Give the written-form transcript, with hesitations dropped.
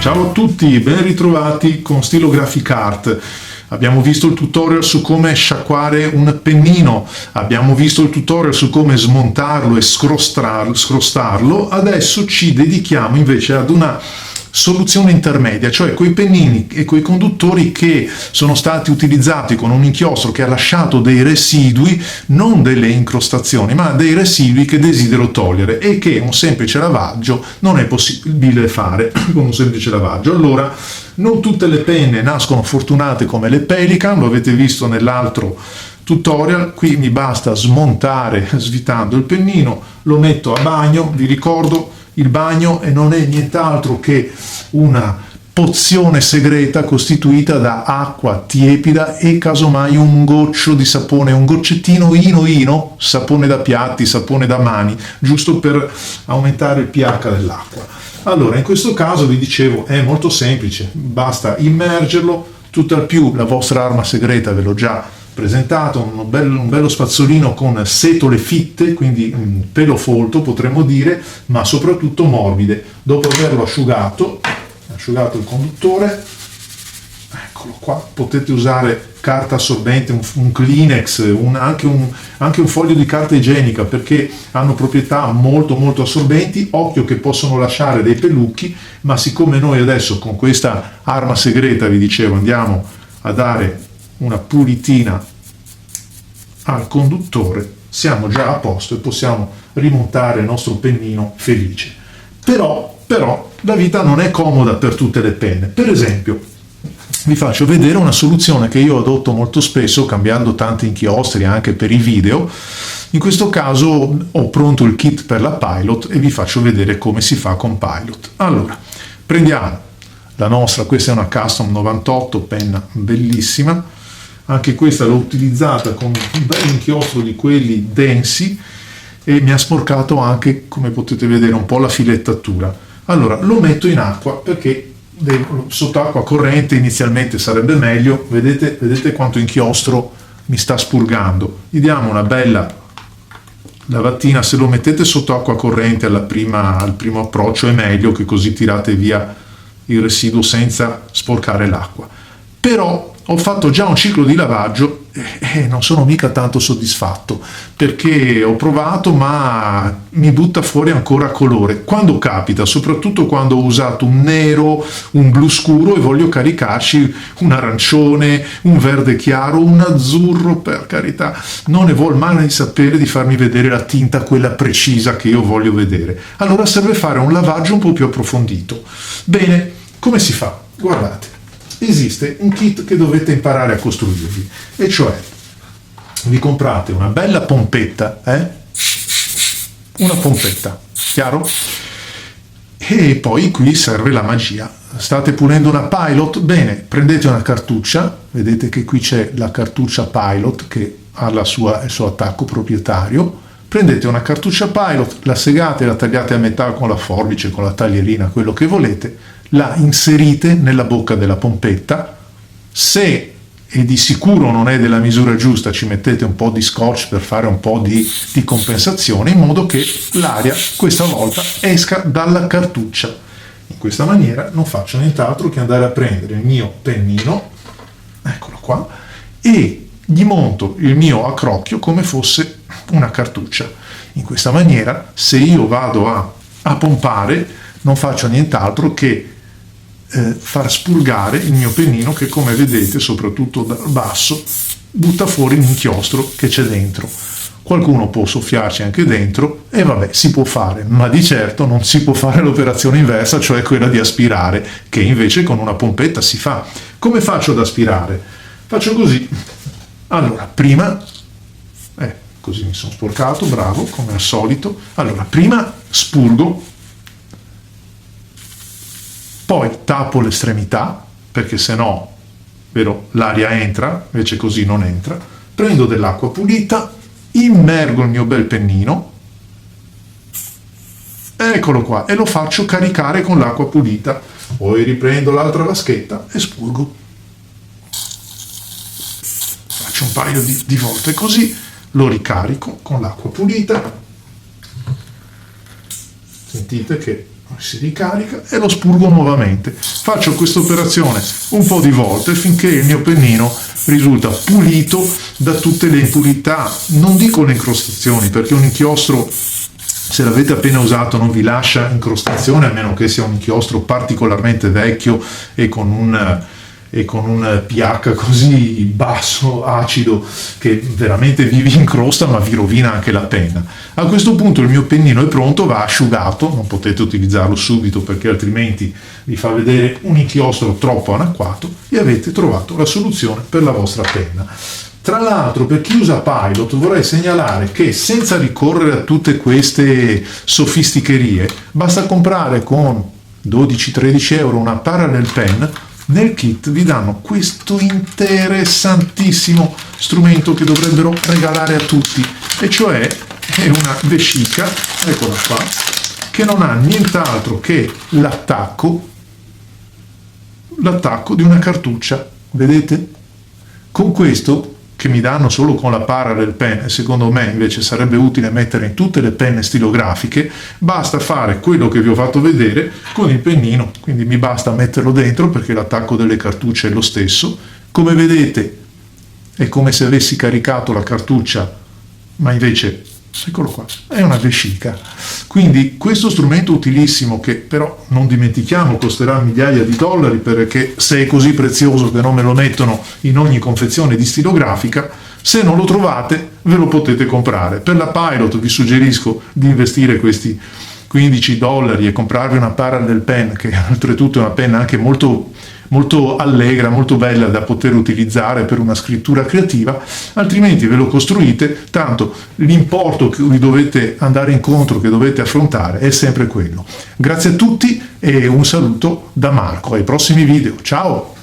Ciao a tutti, ben ritrovati con Stylographic Art. Abbiamo visto il tutorial su come sciacquare un pennino, abbiamo visto il tutorial su come smontarlo e scrostarlo, adesso ci dedichiamo invece ad una soluzione intermedia, cioè quei pennini e quei conduttori che sono stati utilizzati con un inchiostro che ha lasciato dei residui, non delle incrostazioni, ma dei residui che desidero togliere e che un semplice lavaggio non è possibile fare con un semplice lavaggio. Allora, non tutte le penne nascono fortunate come le Pelikan, lo avete visto nell'altro tutorial. Qui mi basta smontare svitando il pennino, lo metto a bagno. Vi ricordo, il bagno non è nient'altro che una pozione segreta costituita da acqua tiepida e casomai un goccio di sapone, un goccettino ino, sapone da piatti, sapone da mani, giusto per aumentare il pH dell'acqua. Allora, in questo caso vi dicevo, è molto semplice, basta immergerlo, tutt'al più la vostra arma segreta ve l'ho già presentato, un bello spazzolino con setole fitte, quindi un pelo folto potremmo dire, ma soprattutto morbide. Dopo averlo asciugato il conduttore, eccolo qua, potete usare carta assorbente, un Kleenex, anche un foglio di carta igienica, perché hanno proprietà molto assorbenti. Occhio che possono lasciare dei pelucchi, ma siccome noi adesso con questa arma segreta, vi dicevo, andiamo a dare una pulitina al conduttore, siamo già a posto e possiamo rimontare il nostro pennino felice. Però la vita non è comoda per tutte le penne. Per esempio, vi faccio vedere una soluzione che io adotto molto spesso cambiando tanti inchiostri anche per i video. In questo caso ho pronto il kit per la Pilot e vi faccio vedere come si fa con Pilot. Allora, prendiamo la nostra, questa è una Custom 98, penna bellissima, anche questa l'ho utilizzata con un bel inchiostro di quelli densi e mi ha sporcato anche, come potete vedere, un po' la filettatura. Allora, lo metto in acqua perché sotto acqua corrente inizialmente sarebbe meglio. Vedete quanto inchiostro mi sta spurgando. Gli diamo una bella lavatina. Se lo mettete sotto acqua corrente al primo approccio è meglio, che così tirate via il residuo senza sporcare l'acqua. Però ho fatto già un ciclo di lavaggio e non sono mica tanto soddisfatto, perché ho provato ma mi butta fuori ancora colore. Quando capita, soprattutto quando ho usato un nero, un blu scuro e voglio caricarci un arancione, un verde chiaro, un azzurro, per carità, non ne vuol mai sapere di farmi vedere la tinta, quella precisa che io voglio vedere. Allora serve fare un lavaggio un po' più approfondito. Bene, come si fa? Guardate, esiste un kit che dovete imparare a costruirvi, e cioè vi comprate una bella pompetta, una pompetta, chiaro? E poi qui serve la magia. State pulendo una Pilot? Bene, prendete una cartuccia, vedete che qui c'è la cartuccia Pilot che ha il suo attacco proprietario. Prendete una cartuccia Pilot, la segate, la tagliate a metà con la forbice, con la taglierina, quello che volete, la inserite nella bocca della pompetta. Se e di sicuro non è della misura giusta, ci mettete un po' di scotch per fare un po' di compensazione, in modo che l'aria questa volta esca dalla cartuccia. In questa maniera non faccio nient'altro che andare a prendere il mio pennino, eccolo qua, e gli monto il mio accrocchio come fosse una cartuccia. In questa maniera, se io vado a pompare, non faccio nient'altro che far spurgare il mio pennino, che come vedete, soprattutto dal basso, butta fuori l'inchiostro che c'è dentro. Qualcuno può soffiarci anche dentro e vabbè, si può fare, ma di certo non si può fare l'operazione inversa, cioè quella di aspirare, che invece con una pompetta si fa. Come faccio ad aspirare? Faccio così. Allora, prima, così mi sono sporcato, bravo, come al solito. Allora, prima spurgo, poi tappo l'estremità, perché se no, vero, l'aria entra, invece così non entra. Prendo dell'acqua pulita, immergo il mio bel pennino, eccolo qua, e lo faccio caricare con l'acqua pulita. Poi riprendo l'altra vaschetta e spurgo. Faccio un paio di volte così, lo ricarico con l'acqua pulita. Sentite che si ricarica e lo spurgo nuovamente. Faccio questa operazione un po' di volte finché il mio pennino risulta pulito da tutte le impurità, non dico le incrostazioni, perché un inchiostro, se l'avete appena usato, non vi lascia incrostazione, a meno che sia un inchiostro particolarmente vecchio e con un pH così basso, acido, che veramente vi incrosta ma vi rovina anche la penna. A questo punto il mio pennino è pronto, va asciugato, non potete utilizzarlo subito perché altrimenti vi fa vedere un inchiostro troppo anacquato, e avete trovato la soluzione per la vostra penna. Tra l'altro, per chi usa Pilot, vorrei segnalare che senza ricorrere a tutte queste sofisticherie, basta comprare con 12-13 euro una parallel pen. Nel kit vi danno questo interessantissimo strumento che dovrebbero regalare a tutti, e cioè è una vescica, eccola qua, che non ha nient'altro che l'attacco di una cartuccia, vedete? Con questo, che mi danno solo con la parallel pen, e secondo me invece sarebbe utile mettere in tutte le penne stilografiche, basta fare quello che vi ho fatto vedere con il pennino, quindi mi basta metterlo dentro perché l'attacco delle cartucce è lo stesso. Come vedete è come se avessi caricato la cartuccia, ma invece, eccolo qua, è una vescica. Quindi questo strumento utilissimo, che però non dimentichiamo costerà migliaia di dollari, perché se è così prezioso che non me lo mettono in ogni confezione di stilografica, se non lo trovate ve lo potete comprare. Per la Pilot vi suggerisco di investire questi 15 dollari e comprarvi una parallel pen, che oltretutto è una penna anche molto allegra, molto bella da poter utilizzare per una scrittura creativa, altrimenti ve lo costruite, tanto l'importo che vi dovete andare incontro, che dovete affrontare, è sempre quello. Grazie a tutti e un saluto da Marco, ai prossimi video, ciao!